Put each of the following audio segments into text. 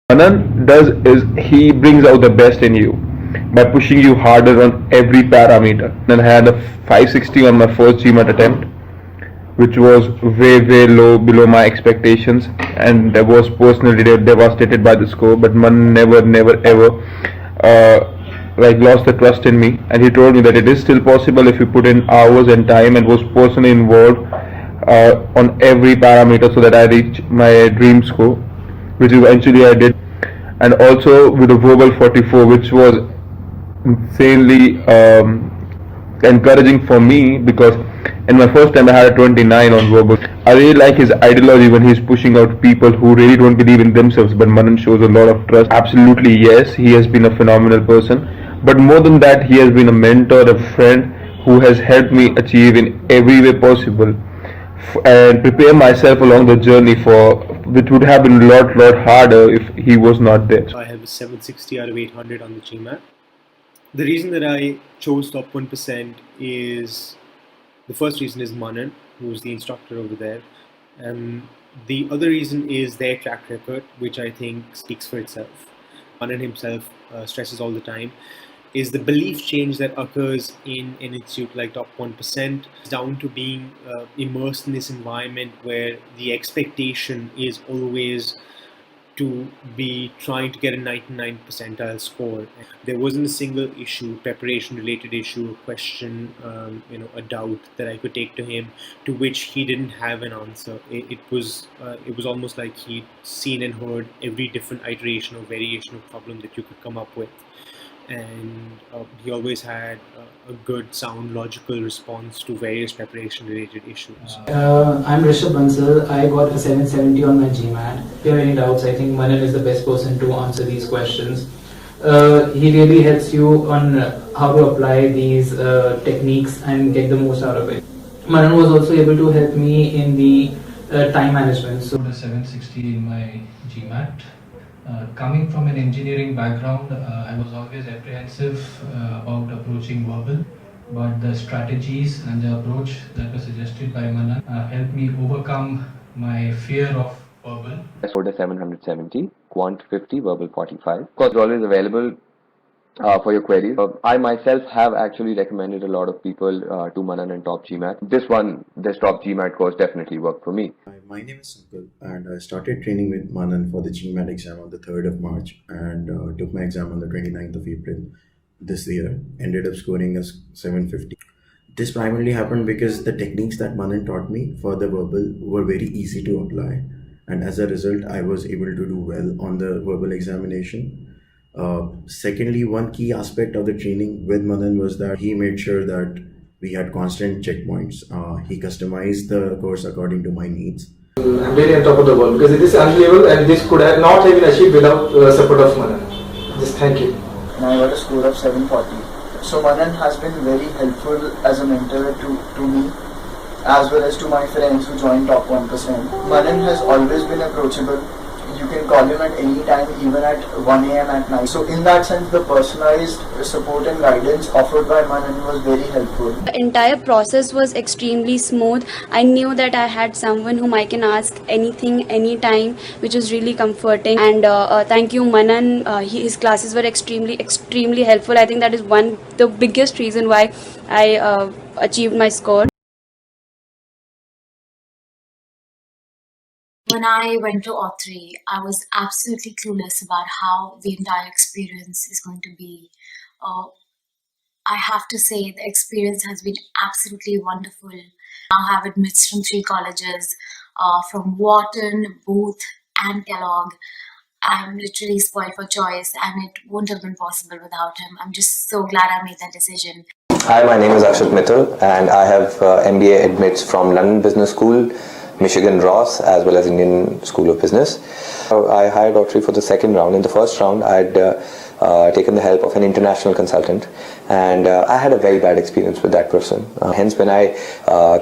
Manan does is he brings out the best in you by pushing you harder on every parameter. And I had a 560 on my first GMAT attempt, which was way low below my expectations, and I was personally devastated by the score. But Manan never ever lost the trust in me, and he told me that it is still possible if you put in hours and time, and was personally involved on every parameter so that I reach my dream score, which eventually I did. And also with the verbal 44, which was insanely encouraging for me, because in my first time I had a 29 on verbal. I really like his ideology when he's pushing out people who really don't believe in themselves, but Manan shows a lot of trust. Absolutely, yes, he has been a phenomenal person, but more than that, he has been a mentor, a friend who has helped me achieve in every way possible and prepare myself along the journey for which would have been a lot harder if he was not there. I have a 760 out of 800 on the GMAT. The reason that I chose top 1% is, the first reason is Manan, who's the instructor over there. The other reason is their track record, which I think speaks for itself. Manan himself stresses all the time is the belief change that occurs in an institute like top 1%, down to being immersed in this environment where the expectation is always to be trying to get a 99 percentile score. There wasn't a single issue, preparation related issue, a question, a doubt that I could take to him to which he didn't have an answer. It was almost like he'd seen and heard every different iteration or variation of problem that you could come up with. And he always had a good, sound, logical response to various preparation-related issues. I'm Rishabh Bansal. I got a 770 on my GMAT. If you have any doubts, I think Manan is the best person to answer these questions. He really helps you on how to apply these techniques and get the most out of it. Manan was also able to help me in the time management. So the 760 in my GMAT. Coming from an engineering background, I was always apprehensive about approaching verbal, but the strategies and the approach that was suggested by Manan helped me overcome my fear of verbal. I scored a 770, Quant 50, Verbal 45. Of course, it's always available for your queries. I myself have actually recommended a lot of people to Manan and Top GMAT. This Top GMAT course definitely worked for me. My name is Sunkal, and I started training with Manan for the GMAT exam on the 3rd of March and took my exam on the 29th of April this year. Ended up scoring a 750. This primarily happened because the techniques that Manan taught me for the verbal were very easy to apply, and as a result, I was able to do well on the verbal examination. Secondly, one key aspect of the training with Manan was that he made sure that we had constant checkpoints. He customized the course according to my needs. I'm really on top of the world because it is unbelievable, and this could have not have been achieved without support of Manan. Just thank you. And I got a score of 740. So Manan has been very helpful as a mentor to me, as well as to my friends who joined top 1%. Manan has always been approachable. You can call him at any time, even at 1 a.m. at night. So in that sense, the personalized support and guidance offered by Manan was very helpful. The entire process was extremely smooth. I knew that I had someone whom I can ask anything, anytime, which was really comforting. And thank you, Manan. His classes were extremely helpful. I think that is the biggest reason why I achieved my score. When I went to O3, I was absolutely clueless about how the entire experience is going to be. I have to say the experience has been absolutely wonderful. I have admits from 3 colleges, from Wharton, Booth and Kellogg. I'm literally spoiled for choice, and it wouldn't have been possible without him. I'm just so glad I made that decision. Hi, my name is Akshat Mittal, and I have MBA admits from London Business School, Michigan Ross, as well as Indian School of Business. I hired Autry for the second round. In the first round, I had taken the help of an international consultant, and I had a very bad experience with that person. Hence, when I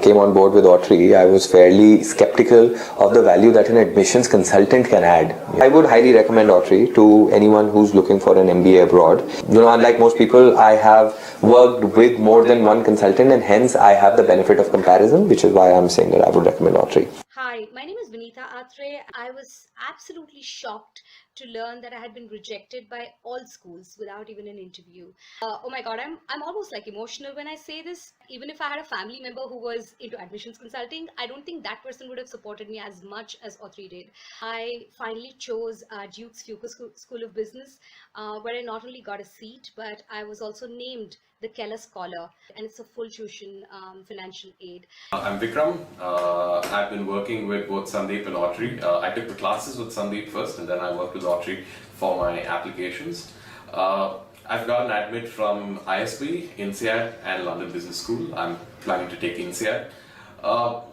came on board with Autry, I was fairly skeptical of the value that an admissions consultant can add. I would highly recommend Autry to anyone who's looking for an MBA abroad. Unlike most people, I have worked with more than one consultant, and hence I have the benefit of comparison, which is why I'm saying that I would recommend Autry. Hi, my name is Vinitha Atre. I was absolutely shocked to learn that I had been rejected by all schools without even an interview. Oh my god, I'm almost like emotional when I say this. Even if I had a family member who was into admissions consulting, I don't think that person would have supported me as much as Autry did. I finally chose Duke's Fuqua School of Business, where I not only got a seat, but I was also named the Keller Scholar, and it's a full tuition financial aid. I'm Vikram. I've been working with both Sandeep and Autry. I took the classes with Sandeep first, and then I worked with Autry for my applications. I've got an admit from ISB, INSEAD, and London Business School. I'm planning to take INSEAD.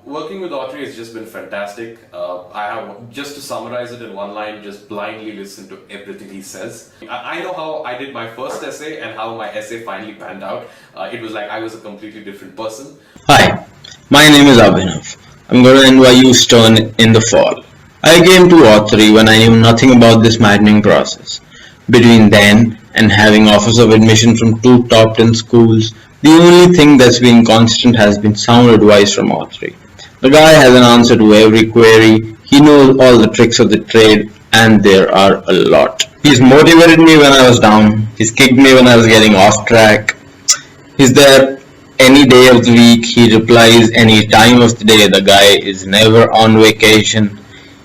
Working with Autry has just been fantastic. I have, just to summarize it in one line, just blindly listen to everything he says. I know how I did my first essay and how my essay finally panned out. It was like I was a completely different person. Hi, my name is Abhinav. I'm going to NYU Stern in the fall. I came to Autry when I knew nothing about this maddening process. Between then and having offers of admission from 2 top 10 schools, the only thing that's been constant has been sound advice from Autry. The guy has an answer to every query, he knows all the tricks of the trade, and there are a lot. He's motivated me when I was down, he's kicked me when I was getting off track. He's there any day of the week, he replies any time of the day. The guy is never on vacation.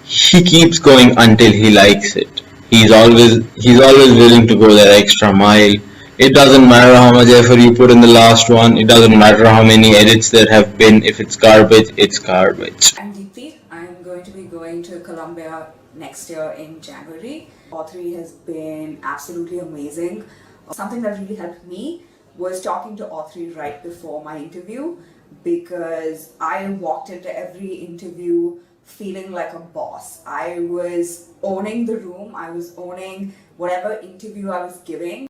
He keeps going until he likes it. He's always willing to go that extra mile. It doesn't matter how much effort you put in the last one. It doesn't matter how many edits there have been. If it's garbage, it's garbage. I'm Deepthi. I'm going to be going to Columbia next year in January. Autry has been absolutely amazing. Something that really helped me was talking to Autry right before my interview, because I walked into every interview feeling like a boss. I was owning the room, I was owning whatever interview I was giving.